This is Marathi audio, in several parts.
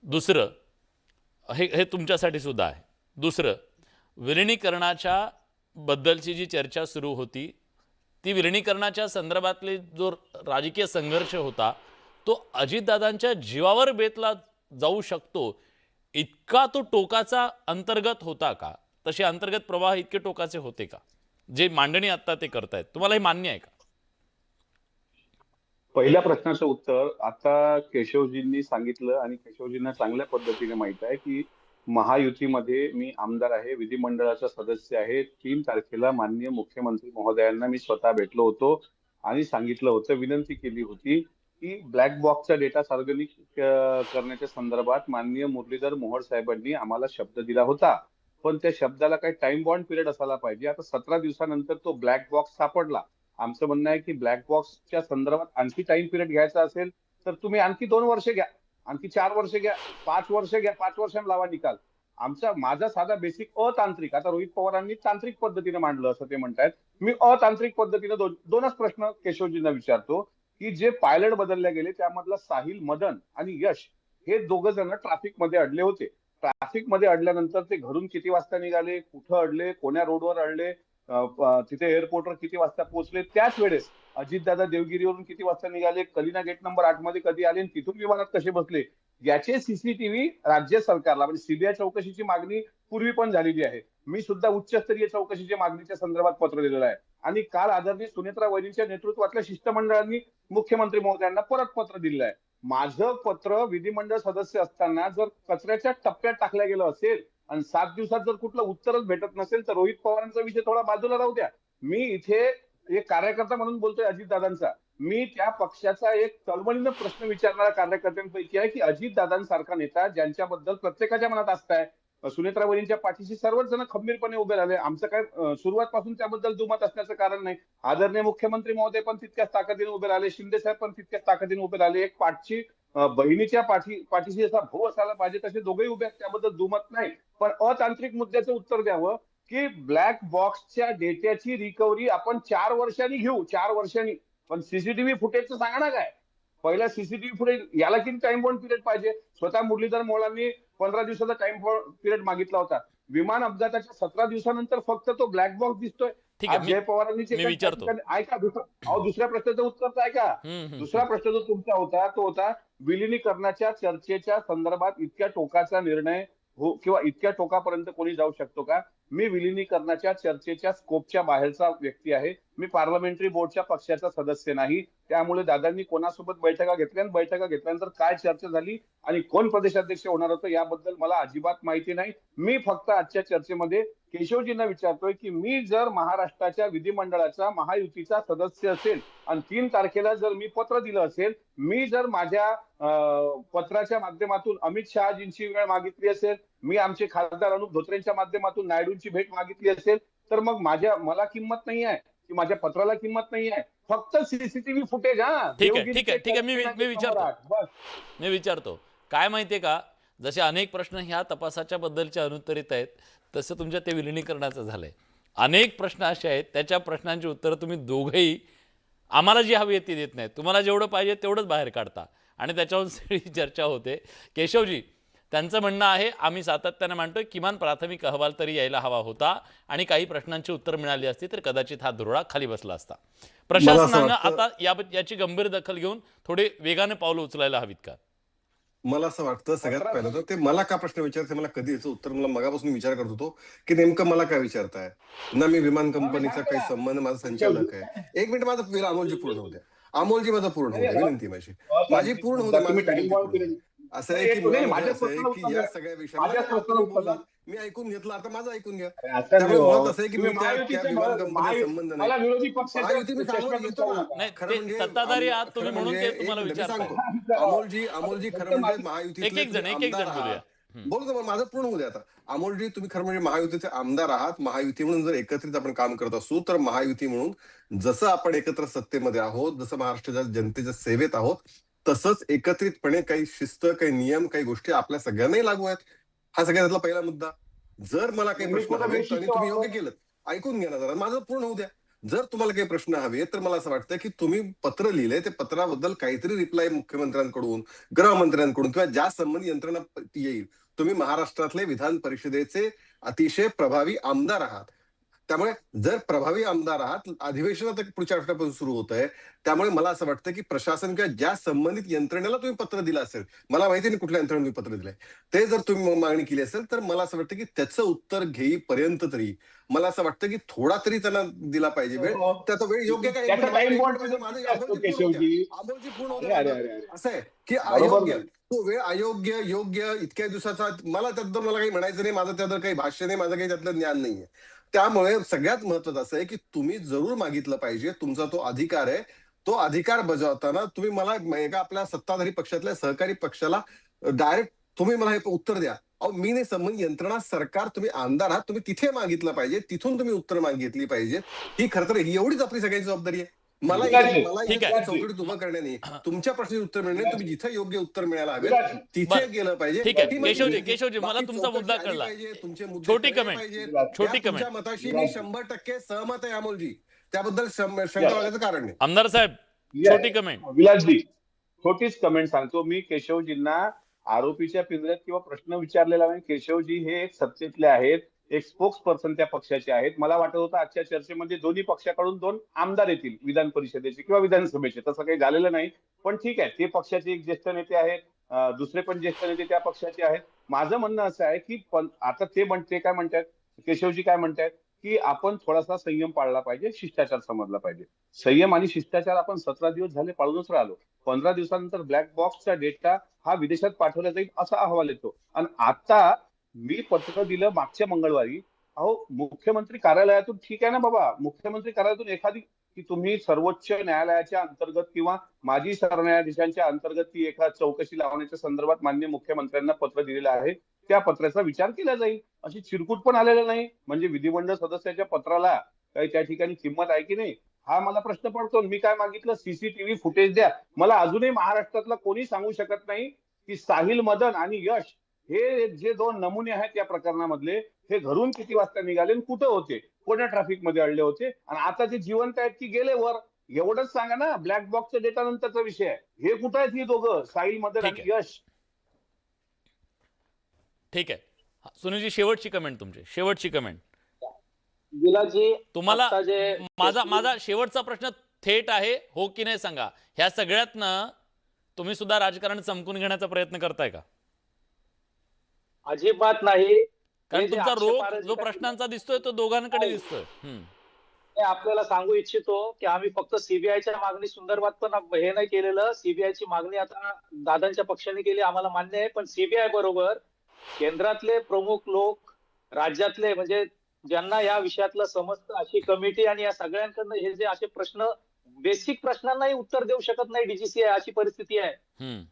दुसरं हे हे तुमच्यासाठी सुद्धा आहे. दुसरं, विलिनीकरणाच्या बद्दलची जी चर्चा सुरू होती, ती विलिनीकरणाच्या संदर्भातले जो राजकीय संघर्ष होता तो अजितदादांच्या जीवावर बेतला जाऊ शकतो, इतका तो टोकाचा अंतर्गत होता का? तसे अंतर्गत प्रवाह इतके टोकाचे होते का, जे मांडणी आता ते करतायत? तुम्हाला हे मान्य आहे का? पहिल्या प्रश्नाचं उत्तर आता केशवजींनी सांगितलं आणि केशवजींना चांगल्या पद्धतीने माहित आहे की महायुतीमध्ये मी आमदार आहे, विधिमंडळाचा सदस्य आहे. 3 तारखेला माननीय मुख्यमंत्री महोदयांना मी स्वतः भेटलो होतो आणि सांगितलं होतं, विनंती केली होती की ब्लॅक बॉक्सचा डेटा सार्वजनिक करण्याच्या संदर्भात माननीय मुरलीधर मोहोळ साहेबांनी आम्हाला शब्द दिला होता. पण त्या शब्दाला काही टाइम बॉन्ड पिरियड असायला पाहिजे. आता 17 दिवसानंतर तो ब्लॅक बॉक्स सापडला. आमचं म्हणणं आहे की ब्लॅक बॉक्सच्या संदर्भात आणखी टाइम पिरियड घ्यायचा असेल तर तुम्ही आणखी 2 वर्ष घ्या, आणखी 4 वर्ष घ्या, 5 वर्ष घ्या, 5 वर्षांनी लावा निकाल. माझा साधा बेसिक अतांत्रिक, आता रोहित पवारांनी तांत्रिक पद्धतीने मांडलं असं ते म्हणतायत. मी अतांत्रिक पद्धतीने दोनच प्रश्न केशवजींना विचारतो की जे पायलट बदलले गेले त्यामधला साहिल, मदन आणि यश हे 2 जण ट्रॅफिक मध्ये अडले होते. ट्रॅफिक मध्ये अडल्यानंतर ते घरून किती वाजता निघाले, कुठं अडले, कोण्या रोडवर अडले, तिथे एअरपोर्टवर किती वाजता पोहोचले, त्याच वेळेस अजितदादा देवगिरीवरून किती वाजता निघाले, कलिना गेट नंबर 8 मध्ये कधी आले, तिथून विमानात कसे बसले, याचे सीसीटीव्ही राज्य सरकारला म्हणजे सीबीआय चौकशीची मागणी पूर्वी पण झालेली आहे. मी सुद्धा उच्चस्तरीय चौकशीच्या मागणीच्या संदर्भात पत्र दिलेलं आहे आणि काल आदरणीय सुनेत्रा वहिनींच्या नेतृत्वातल्या शिष्टमंडळांनी मुख्यमंत्री महोदयांना परत पत्र दिलेलं आहे. माझं पत्र विधिमंडळ सदस्य असताना जर कचऱ्याच्या टप्प्यात टाकलं गेलं असेल आणि 7 दिवसात जर कुठलं उत्तरच भेटत नसेल तर रोहित पवारांचा विषय थोडा बाजूला राहू द्या. मी इथे एक कार्यकर्ता म्हणून बोलतोय अजितदादांचा. मी त्या पक्षाचा एक तळमळीनं प्रश्न विचारणाऱ्या कार्यकर्त्यांपैकी आहे की अजितदादांसारखा नेता ज्यांच्याबद्दल प्रत्येकाच्या मनात आस्था आहे, सुनेत्रा वहिनींच्या पाठीशी सर्वच जण खंबीरपणे उभे राहिले. आमचं काय सुरुवातपासून त्याबद्दल दुमत असण्याचं कारण नाही. आदरणीय मुख्यमंत्री महोदय पण तितक्याच ताकदीने उभे राहिले, शिंदे साहेब पण तितक्याच ताकदीने उभे राहिले. एक बहिणीच्या पाठीशी असा भाऊ असायला पाहिजे तसे दोघेही उभे आहेत, त्याबद्दल दुमत नाही. पण अतांत्रिक मुद्द्याचं उत्तर द्यावं की ब्लॅक बॉक्सच्या डेटाची रिकव्हरी आपण 4 वर्षांनी घेऊ, 4 वर्षांनी. पण सीसीटीव्ही फुटेजचं सांगा ना काय. पहिला सीसीटीव्ही फुटेज याला किती टाइम बॉन्ड पिरियड पाहिजे. स्वतः मुरलीधर मोहोळांनी 15 दिवसाचा टाइम पिरियड मागितला होता. विमान अपघाताच्या 17 दिवसानंतर फक्त तो ब्लॅक बॉक्स दिसतोय. ठीक आज आहे, जय पवारांनी विचारतो. ऐका दुसऱ्या प्रश्नाचं उत्तर तर ऐका. दुसरा प्रश्न जो तुमचा होता तो होता विलिनीकरणाच्या चर्चेच्या संदर्भात इतक्या टोकाचा निर्णय हो किंवा इतक्या टोकापर्यंत कोणी जाऊ शकतो का. मी विलिनीकरणाच्या चर्चेच्या स्कोपच्या बाहेरचा व्यक्ती आहे. मी पार्लमेंटरी बोर्डच्या पक्षाचा सदस्य नाही. त्यामुळे दादांनी कोणासोबत बैठका घेतल्या आणि बैठका घेतल्यानंतर काय चर्चा झाली आणि कोण प्रदेशाध्यक्ष होणार होतं याबद्दल मला अजिबात माहिती नाही. मी फक्त आजच्या चर्चेमध्ये केशवजींना विचारतोय की मी जर महाराष्ट्राच्या विधिमंडळाचा महायुतीचा सदस्य असेल आणि 3 तारखेला जर मी पत्र दिलं असेल, मी जर माझ्या पत्राच्या माध्यमातून अमित शहाजींची वेळ मागितली असेल, मी आमचे खासदार अनुप धोत्रेंच्या माध्यमातून नायडूंची भेट मागितली असेल, तर मग मला किंमत नाही आहे की माझ्या पत्राला किंमत नाही आहे. फक्त सीसीटीव्ही फुटेज. ठीक आहे, ठीक आहे, ठीक आहे. मी विचारतो काय माहितीये का, जसे अनेक प्रश्न ह्या तपासाच्या बद्दलचे अनुत्तरित आहेत, तसं तुमच्या ते विलिनीकरणाचं झालंय. अनेक प्रश्न असे आहेत त्याच्या प्रश्नांची उत्तरं तुम्ही दोघेही आम्हाला जी हवी आहे ती देत नाहीत. तुम्हाला जेवढं पाहिजे तेवढंच बाहेर काढता आणि त्याच्यावरून सगळी चर्चा होते. केशवजी, त्यांचं म्हणणं आहे आम्ही सातत्याने मांडतोय किमान प्राथमिक अहवाल तरी यायला हवा होता आणि काही प्रश्नांची उत्तर मिळाली असती तर कदाचित हा धुरळा खाली बसला असता. प्रशासनानं आता याची गंभीर दखल घेऊन थोडे वेगाने पावलं उचलायला हवीत का? मला असं वाटतं सगळ्यात पहिलं तर ते मला का प्रश्न विचारते, मला कधी याचं उत्तर मला मगापासून विचार करत होतो की नेमकं मला काय विचारताय ना. मी विमान कंपनीचा काही संबंध, माझा संचालक आहे. 1 मिनिट माझं पहिला अमोलजी पूर्ण होऊ द्या. अमोलजी माझं पूर्ण होऊ द्या, विनंती माझी पूर्ण होऊ द्या. असं आहे की या सगळ्या विषयाला मी ऐकून घेतलं, आता माझं ऐकून घ्या. त्यामुळे मत असं आहे की मी त्या विमान कंपनीचा संबंध नाही. सत्ताधारी आहात तुम्ही म्हणून ते तुम्हाला विचारतो. अमोलजी खरं म्हणजे महायुतीचे बोलतो, माझं पूर्ण होऊ द्या आता. अमोलजी, तुम्ही खरं म्हणजे महायुतीचे आमदार आहात. महायुती म्हणून जर एकत्रित आपण काम करत असू तर महायुती म्हणून जसं आपण एकत्र सत्तेमध्ये आहोत, जसं महाराष्ट्राच्या जनतेच्या सेवेत आहोत, तसंच एकत्रितपणे काही शिस्त, काही नियम, काही गोष्टी आपल्या सगळ्यांनाही लागू आहेत. हा सगळ्यातला पहिला मुद्दा. जर मला काही प्रश्न हवे आणि तुम्ही योग्य केलं, ऐकून घ्या ना जरा, माझं पूर्ण होऊ द्या. जर तुम्हाला काही प्रश्न हवे तर मला असं वाटतं की तुम्ही पत्र लिहिलंय, ते पत्राबद्दल काहीतरी रिप्लाय मुख्यमंत्र्यांकडून, गृहमंत्र्यांकडून किंवा ज्या संबंधित यंत्रणा येईल. तुम्ही महाराष्ट्रातले विधान परिषदेचे अतिशय प्रभावी आमदार आहात. त्यामुळे जर प्रभावी आमदार आहात, अधिवेशन आता पुढच्या आठवड्यापासून सुरू होत आहे. त्यामुळे मला असं वाटतं की प्रशासन किंवा ज्या संबंधित यंत्रणेला तुम्ही पत्र दिलं असेल, मला माहिती नाही कुठल्या यंत्रणेला तुम्ही पत्र दिलंय, ते जर तुम्ही मागणी केली असेल तर मला असं वाटतं की त्याचं उत्तर घेईपर्यंत तरी मला असं वाटतं की थोडा तरी त्यांना दिला पाहिजे वेळ. त्याचा वेळ योग्य काय? त्याचा time bond माझं असतो केशवजी. अमोलजी पूर्ण अरे होतं अरे माझं. अरे अरे. असं आहे की बरोबर अयोग्य, नाही. तो वेळ अयोग्य, योग्य, इतक्या दिवसाचा मला त्याबद्दल मला काही म्हणायचं नाही. माझं त्याबद्दल काही भाष्य नाही, माझं काही त्यातलं ज्ञान नाहीये. त्यामुळे सगळ्यात महत्वाचं असं आहे की तुम्ही जरूर मागितलं पाहिजे. तुमचा तो अधिकार आहे. तो अधिकार बजावताना तुम्ही मला एका आपल्या सत्ताधारी पक्षातल्या सहकारी पक्षाला डायरेक्ट तुम्ही मला हे उत्तर द्या. अहो मी नाही, संबंधित यंत्रणा, सरकार, तुम्ही आमदार आहात, तुम्ही तिथे मागितलं पाहिजे, तिथून तुम्ही उत्तर मागितली पाहिजे. ही खरं तर एवढीच आपली सगळ्यांची जबाबदारी आहे. मला ठीक आहे. ठीक आहे. चौकटीत उभं करण्याने तुमच्या प्रश्नाचे उत्तर मिळणे, तुम्ही जिथे योग्य उत्तर मिळायला हवे बरं. तिथे गेलं पाहिजे. ठीक आहे. ती माझी केशवजी, विनंती आहे. केशवजी, मला बाकी तुमचा मुद्दा चौकशी आली कळला. पाहिजे, तुमचे मुद्दे छोटी कळले comment. पाहिजेत. छोटी या तुमच्या comment. मताशी मी 100% सहमत आहे अमोलजी. त्याबद्दल शंका वागायचं कारण नाही. आमदार साहेब, Yes. छोटी कमेंट. विलासजी, छोटीच कमेंट सांगतो मी. केशवजींना आरोपीच्या पिंजऱ्यात किंवा प्रश्न विचारलेला नाही. केशवजी हे एक सत्तेतले आहेत, एक स्पोक्स पर्सन त्या पक्षाचे आहेत. मला वाटत होतं आजच्या चर्चेमध्ये दोन्ही पक्षाकडून 2 आमदार येतील, विधान परिषदेचे किंवा विधानसभेचे. तसं काही झालेलं नाही. पण ठीक आहे, ते पक्षाचे एक ज्येष्ठ नेते आहेत, दुसरे पण ज्येष्ठ नेते त्या पक्षाचे आहेत. माझं म्हणणं असं आहे की आता ते काय म्हणतात, केशवजी काय म्हणतात की आपण थोडासा संयम पाळला पाहिजे, शिष्टाचार समजला पाहिजे. संयम आणि शिष्टाचार आपण 17 दिवस झाले पाळूनच राहिलो. 15 दिवसानंतर ब्लॅक बॉक्सचा डेटा हा विदेशात पाठवला जाईल असा अहवाल येतो. आणि आता मी पत्र दिलं मागच्या मंगळवारी. अहो मुख्यमंत्री कार्यालयातून, ठीक आहे ना बाबा, मुख्यमंत्री कार्यालयातून एखादी की तुम्ही सर्वोच्च न्यायालयाच्या अंतर्गत किंवा माजी सरन्यायाधीशांच्या अंतर्गत ती एका चौकशी लावण्याच्या संदर्भात माननीय मुख्यमंत्र्यांना पत्र दिलेलं आहे. त्या पत्राचा विचार केला जाईल. अशी चिरकूट पण आलेलं नाही. म्हणजे विधिमंडळ सदस्याच्या पत्राला काही त्या ठिकाणी किंमत आहे की नाही, हा मला प्रश्न पडतो. मी काय मागितलं, सीसीटीव्ही फुटेज द्या. मला अजूनही महाराष्ट्रातला कोणी सांगू शकत नाही की साहिल मदन आणि यश हे जे 2 नमुने आहेत या प्रकरणामधले, हे घरून किती वाजता निघाले आणि कुठं होते, कोण्या ट्रॅफिक मध्ये अडले होते, आणि आता जे जिवंत आहेत की गेले वर. एवढंच सांगा ना. ब्लॅक बॉक्सच्या डेटा नंतरचा विषय आहे. हे कुठं आहेत ही दोघं, साहिल मदन ठीक आणि आहे. यश? ठीक आहे. सुनीलजी, शेवटची कमेंट तुमची, शेवटची कमेंट. विलासजी, तुम्हाला आता जे माझा शेवटचा प्रश्न थेट आहे, हो की नाही सांगा. ह्या सगळ्यातनं तुम्ही सुद्धा राजकारण चमकून घेण्याचा प्रयत्न करताय का? अजिबात नाही. कारण हे जे तुमचा रोग आक्षेपार्ह जो प्रश्नांचा दिसतोय तो दोघांकडे नाही. दिसतोय. मी आपल्याला सांगू इच्छितो की आम्ही फक्त सीबीआयच्या मागणी संदर्भात पण हे नाही केलेलं. सीबीआयची मागणी आता दादांच्या पक्षाने केली, आम्हाला मान्य आहे. पण सीबीआय बरोबर केंद्रातले प्रमुख लोक, राज्यातले म्हणजे ज्यांना या विषयातलं समजतं अशी कमिटी, आणि या सगळ्यांकडनं हे जे असे प्रश्न, बेसिक प्रश्नांनाही उत्तर देऊ शकत नाही डीजीसीए, अशी परिस्थिती आहे.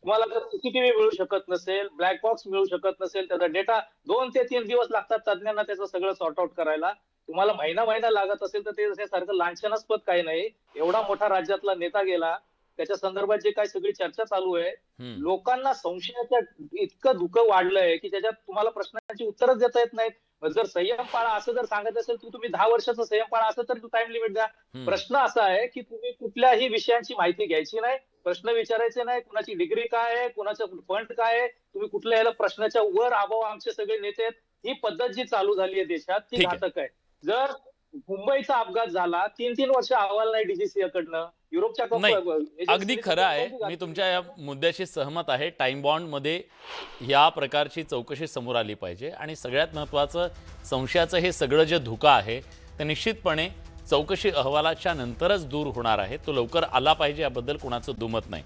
तुम्हाला जर सीसीटीव्ही मिळू शकत नसेल, ब्लॅक बॉक्स मिळू शकत नसेल, त्याचा डेटा 2 ते 3 दिवस लागतात तज्ञांना त्याचं सगळं सॉर्ट आउट करायला. तुम्हाला महिना लागत असेल तर ते सारखं लांछनास्पद काही नाही. एवढा मोठा राज्यातला नेता गेला, त्याच्या संदर्भात जे काही सगळी चर्चा चालू आहे, लोकांना संशयाच्या इतकं धुकं वाढलंय की त्याच्यात तुम्हाला प्रश्नांची उत्तरच देता येत नाहीत. जर संयम पाळा असं जर सांगत असेल तुम्ही 10 वर्षाचा संयम पाळा असं तर टाइम लिमिट द्या. प्रश्न असा आहे की तुम्ही कुठल्याही विषयांची माहिती घ्यायची नाही, प्रश्न विचारायचे नाही, कुणाची डिग्री काय आहे, कुणाचं फंड काय आहे, तुम्ही कुठल्या याला प्रश्नाच्या वर आबो आमचे सगळे नेते आहेत. ही पद्धत जी चालू झाली आहे देशात ती ठीक आहे. घातक आहे. जर मुंबईचा अपघात झाला, 3 वर्ष अहवाल नाही डीजीसीए कडनं, युरोपच्या नाही, अगदी खरं आहे. मी तुमच्या या मुद्द्याशी सहमत आहे. टाइम बॉन्ड मध्ये या प्रकारची चौकशी समोर आली पाहिजे. आणि सगळ्यात महत्त्वाचं, संशयाचं हे सगळं जे धोका आहे ते निश्चितपणे चौकशी अहवालाच्या नंतरच दूर होणार आहे. तो लवकर आला पाहिजे, याबद्दल कोणाचं दुमत नाही.